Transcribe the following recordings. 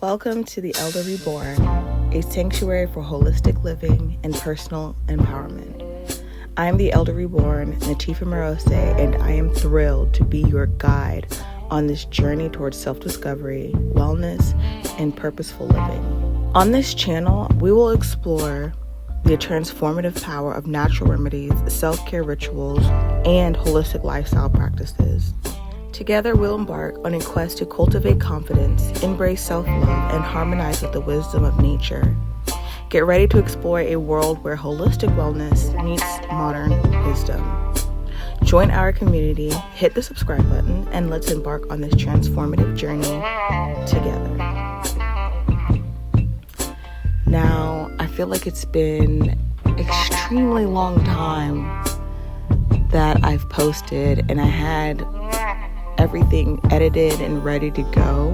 Welcome to the Elder Reborn, a sanctuary for holistic living and personal empowerment. I am the Elder Reborn, Natifa Morose, and I am thrilled to be your guide on this journey towards self-discovery, wellness, and purposeful living. On this channel, we will explore the transformative power of natural remedies, self-care rituals, and holistic lifestyle practices. Together, we'll embark on a quest to cultivate confidence, embrace self-love, and harmonize with the wisdom of nature. Get ready to explore a world where holistic wellness meets modern wisdom. Join our community, hit the subscribe button, and let's embark on this transformative journey together. Now, I feel like it's been an extremely long time that I've posted, and I had everything edited and ready to go,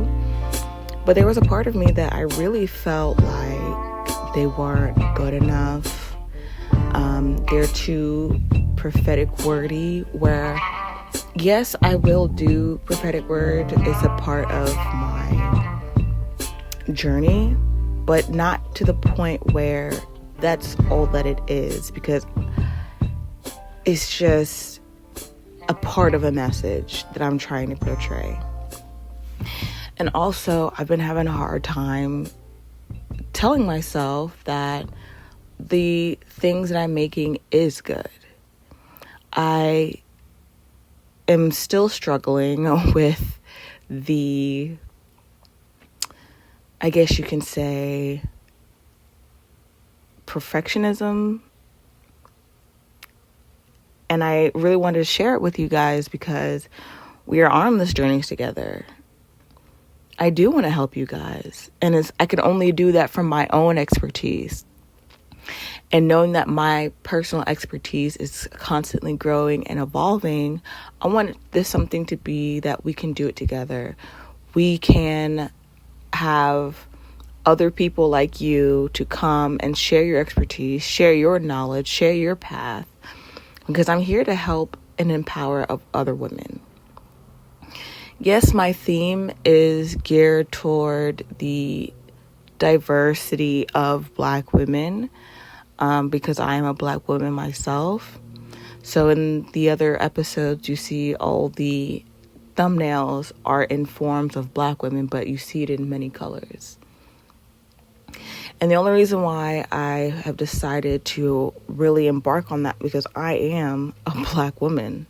but there was a part of me that I really felt like they weren't good enough. They're too prophetic wordy, where yes, I will do prophetic word. It's a part of my journey, but not to the point where that's all that it is, because it's just a part of a message that I'm trying to portray. And also, I've been having a hard time telling myself that the things that I'm making is good. I am still struggling with the, I guess you can say, perfectionism. And I really wanted to share it with you guys because we are on this journey together. I do want to help you guys. And I can only do that from my own expertise. And knowing that my personal expertise is constantly growing and evolving, I want this something to be that we can do it together. We can have other people like you to come and share your expertise, share your knowledge, share your path. Because I'm here to help and empower other women. Yes, my theme is geared toward the diversity of Black women, because I am a Black woman myself. So in the other episodes, you see all the thumbnails are in forms of Black women, but you see it in many colors. And the only reason why I have decided to really embark on that, because I am a Black woman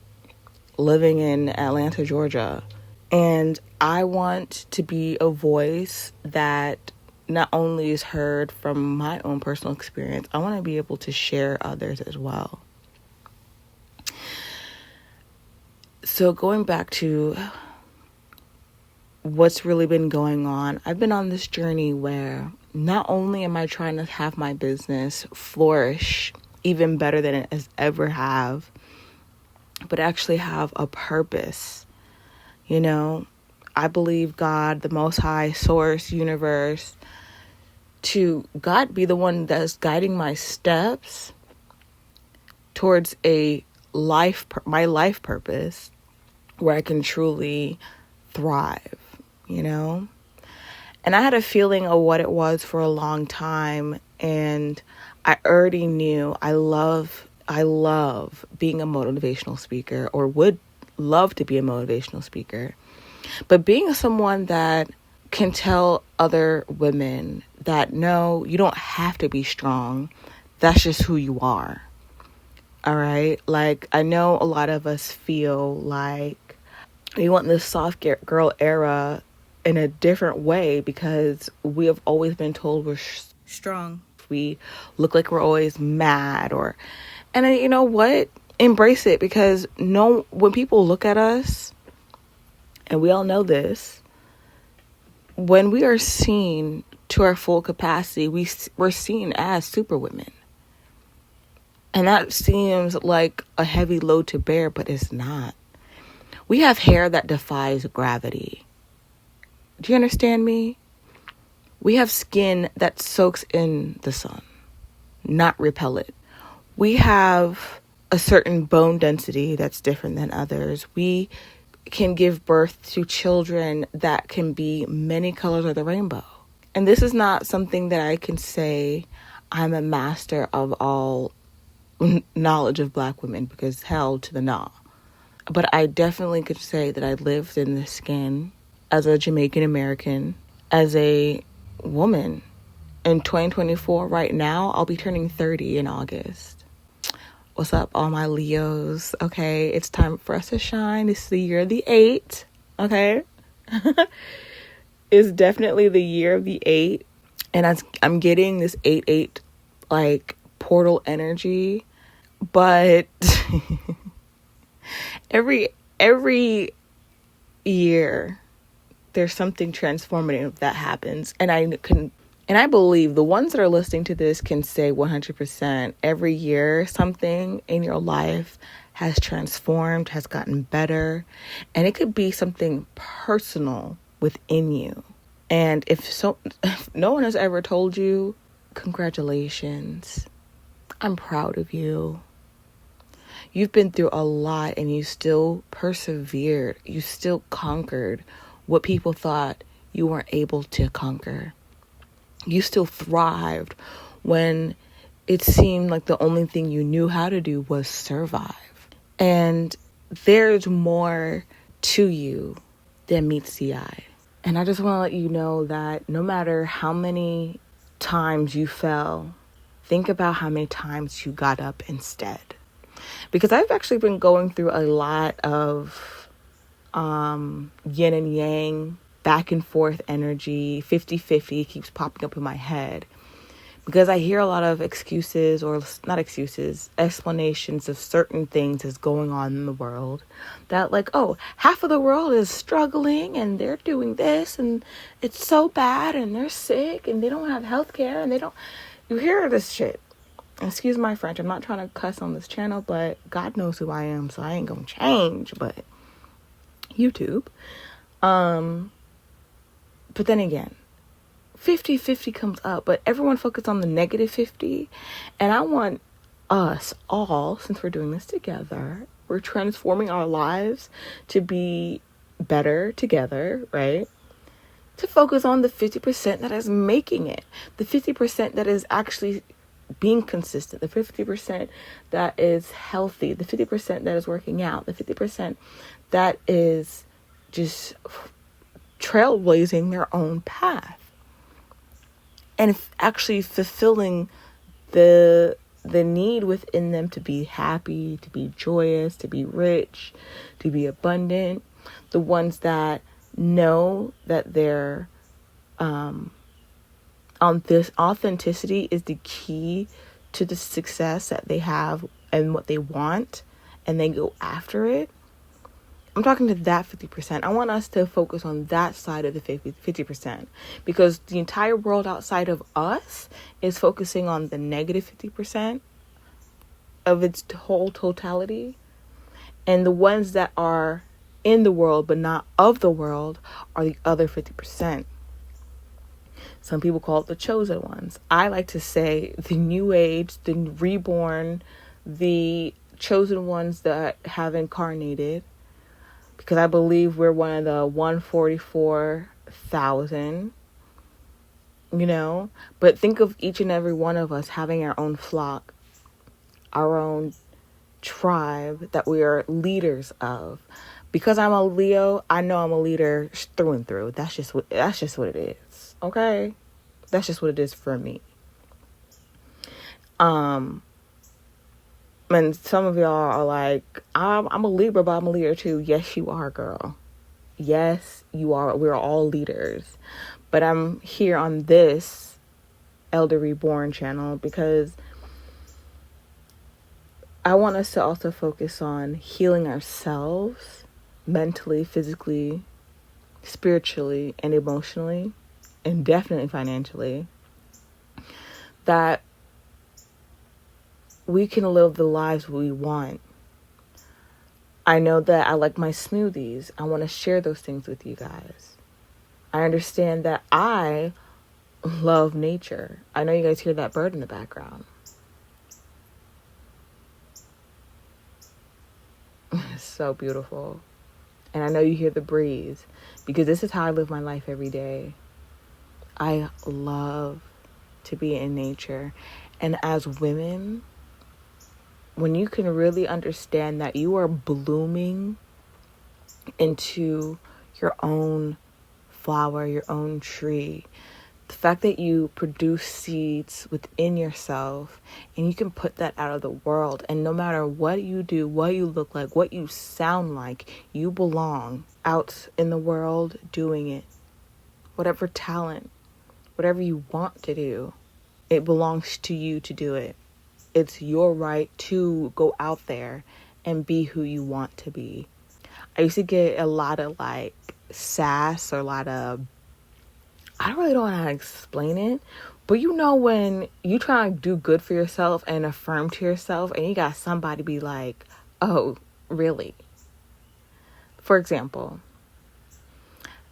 living in Atlanta, Georgia. And I want to be a voice that not only is heard from my own personal experience, I want to be able to share others as well. So going back to what's really been going on, I've been on this journey where not only am I trying to have my business flourish even better than it has ever have, but actually have a purpose. You know, I believe God, the Most High, Source, Universe, to God be the one that's guiding my steps towards my life purpose, where I can truly thrive, you know? And I had a feeling of what it was for a long time, and I already knew I love being a motivational speaker, or would love to be a motivational speaker. But being someone that can tell other women that, no, you don't have to be strong. That's just who you are. All right? Like, I know a lot of us feel like we want this soft girl era in a different way, because we have always been told we're strong. We look like we're always mad, and you know what? Embrace it, because when people look at us, and we all know this, when we are seen to our full capacity, we're seen as superwomen. And that seems like a heavy load to bear, but it's not. We have hair that defies gravity. Do you understand me? We have skin that soaks in the sun, not repel it. We have a certain bone density that's different than others. We can give birth to children that can be many colors of the rainbow. And this is not something that I can say I'm a master of all knowledge of Black women, because hell to the nah. But I definitely could say that I lived in this skin as a Jamaican American, as a woman. In 2024, right now, I'll be turning 30 in August. What's up, all my Leos? Okay, it's time for us to shine. This is the year of the 8. Okay? It's definitely the year of the 8. And I'm getting this 8-8 like portal energy. But every year there's something transformative that happens. And I believe the ones that are listening to this can say 100% every year something in your life has transformed, has gotten better. And it could be something personal within you. And if no one has ever told you, congratulations. I'm proud of you. You've been through a lot and you still persevered. You still conquered what people thought you weren't able to conquer. You still thrived when it seemed like the only thing you knew how to do was survive. And there's more to you than meets the eye. And I just want to let you know that no matter how many times you fell, think about how many times you got up instead. Because I've actually been going through a lot of yin and yang, back and forth energy, 50-50 keeps popping up in my head. Because I hear a lot of excuses, or not excuses, explanations of certain things that's going on in the world. That like, oh, half of the world is struggling and they're doing this and it's so bad and they're sick and they don't have health care and they don't... You hear this shit. Excuse my French. I'm not trying to cuss on this channel, but God knows who I am, so I ain't gonna change. But YouTube. But then again, 50-50 comes up, but everyone focus on the negative 50. And I want us all, since we're doing this together, we're transforming our lives to be better together, right? To focus on the 50% that is making it. The 50% that is actually being consistent. The 50% that is healthy. The 50% that is working out. The 50% that is just trailblazing their own path. And actually fulfilling the need within them to be happy, to be joyous, to be rich, to be abundant. The ones that know that their this authenticity is the key to the success that they have and what they want, and they go after it. I'm talking to that 50%. I want us to focus on that side of the 50%, because the entire world outside of us is focusing on the negative 50% of its whole totality. And the ones that are in the world but not of the world are the other 50%. Some people call it the chosen ones. I like to say the new age, the reborn, the chosen ones that have incarnated. Because I believe we're one of the 144,000, But think of each and every one of us having our own flock, our own tribe that we are leaders of. Because I'm a Leo, I know I'm a leader through and through. That's just what it is. Okay? That's just what it is for me. And some of y'all are like, I'm a Libra, but I'm a leader too. Yes, you are, girl. Yes, you are. We're all leaders. But I'm here on this Elder Reborn channel because I want us to also focus on healing ourselves mentally, physically, spiritually, and emotionally, and definitely financially. That we can live the lives we want. I know that I like my smoothies. I want to share those things with you guys. I understand that I love nature. I know you guys hear that bird in the background. It's so beautiful. And I know you hear the breeze, because this is how I live my life every day. I love to be in nature. And as women, when you can really understand that you are blooming into your own flower, your own tree, the fact that you produce seeds within yourself and you can put that out of the world, and no matter what you do, what you look like, what you sound like, you belong out in the world doing it. Whatever talent, whatever you want to do, it belongs to you to do it. It's your right to go out there and be who you want to be. I used to get a lot of like sass or a lot of, I really don't know how to explain it, but you know when you try to do good for yourself and affirm to yourself and you got somebody be like, oh, really? For example,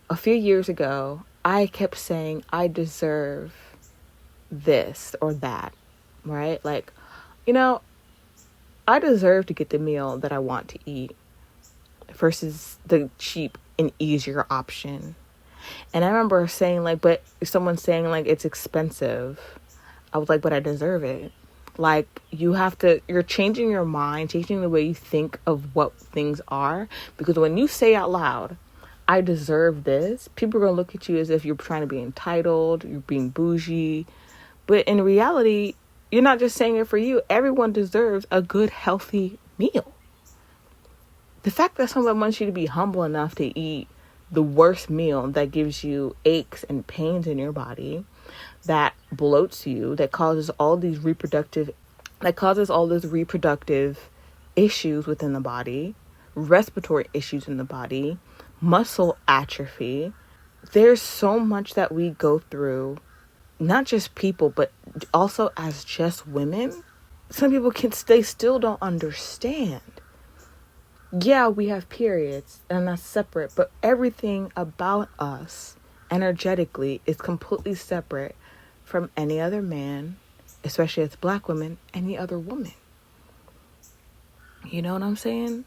a few years ago, I kept saying I deserve this or that, right? Like, I deserve to get the meal that I want to eat versus the cheap and easier option. And I remember saying like, but someone saying like, it's expensive. I was like, but I deserve it. Like, you're changing your mind, changing the way you think of what things are. Because when you say out loud, I deserve this, people are going to look at you as if you're trying to be entitled, you're being bougie. But in reality, you're not just saying it for you. Everyone deserves a good, healthy meal. The fact that someone wants you to be humble enough to eat the worst meal that gives you aches and pains in your body, that bloats you, that causes all these reproductive issues within the body, respiratory issues in the body, muscle atrophy. There's so much that we go through, not just people, but also as just women. Some people they still don't understand. Yeah, we have periods and that's separate, but everything about us energetically is completely separate from any other man, especially as Black women, any other woman. You know what I'm saying?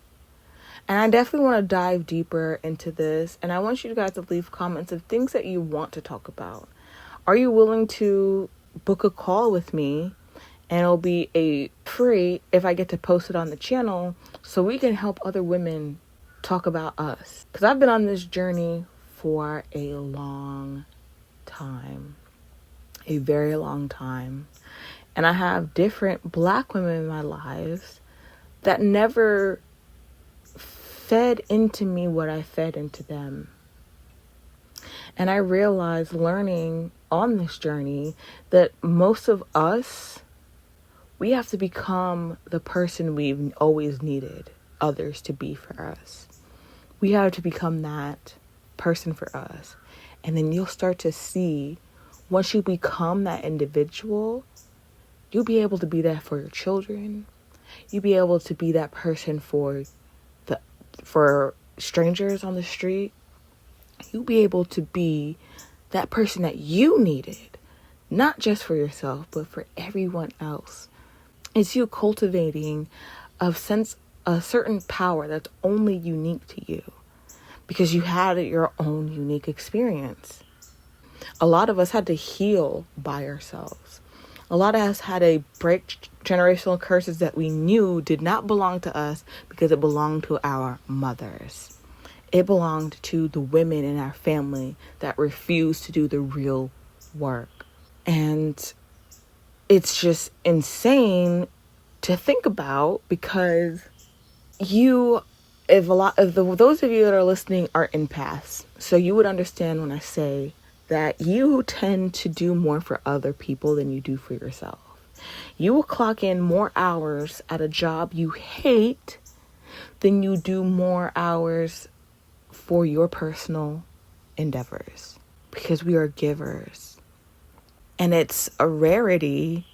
And I definitely want to dive deeper into this, and I want you guys to leave comments of things that you want to talk about. Are you willing to book a call with me? And it'll be a free if I get to post it on the channel so we can help other women talk about us. Because I've been on this journey for a long time. A very long time. And I have different Black women in my lives that never fed into me what I fed into them. And I realized learning on this journey that most of us, we have to become the person we've always needed others to be for us. We have to become that person for us. And then you'll start to see, once you become that individual, you'll be able to be that for your children. You'll be able to be that person for strangers on the street. You'll be able to be that person that you needed, not just for yourself, but for everyone else. It's you cultivating a certain power that's only unique to you because you had your own unique experience. A lot of us had to heal by ourselves. A lot of us had to break generational curses that we knew did not belong to us because it belonged to our mothers. It belonged to the women in our family that refused to do the real work. And it's just insane to think about because those of you that are listening are empaths. So you would understand when I say that you tend to do more for other people than you do for yourself. You will clock in more hours at a job you hate than you do more hours for your personal endeavors, because we are givers. And it's a rarity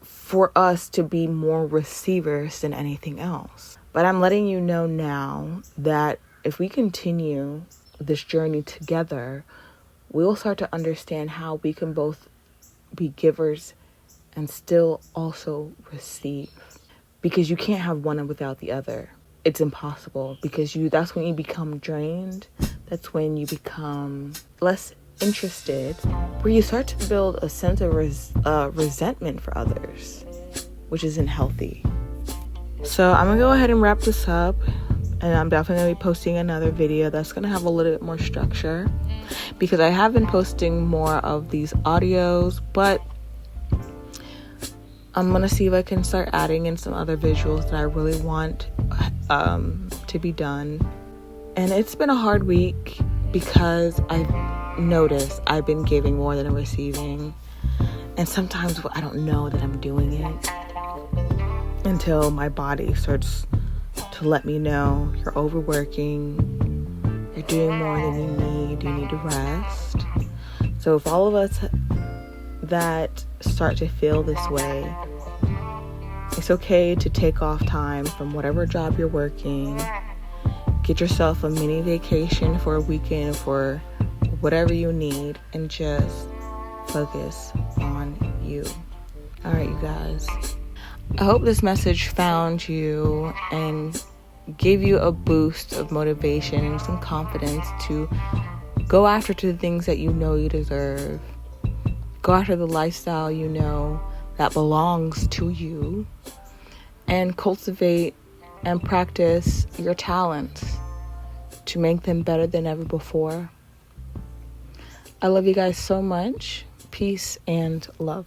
for us to be more receivers than anything else. But I'm letting you know now that if we continue this journey together, we'll start to understand how we can both be givers and still also receive. Because you can't have one without the other. It's impossible, because that's when you become drained. That's when you become less interested, where you start to build a sense of resentment for others, which isn't healthy. So I'm gonna go ahead and wrap this up, and I'm definitely gonna be posting another video that's gonna have a little bit more structure, because I have been posting more of these audios, but I'm gonna see if I can start adding in some other visuals that I really want to be done. And it's been a hard week because I've noticed I've been giving more than I'm receiving, and sometimes I don't know that I'm doing it until my body starts to let me know you're overworking, you're doing more than you need to rest. So if all of us that start to feel this way, it's okay to take off time from whatever job you're working, get yourself a mini vacation for a weekend, for whatever you need, and just focus on you. All right, you guys. I hope this message found you and gave you a boost of motivation and some confidence to go after the things that you know you deserve. Go after the lifestyle you know that belongs to you, and cultivate and practice your talents to make them better than ever before. I love you guys so much. Peace and love.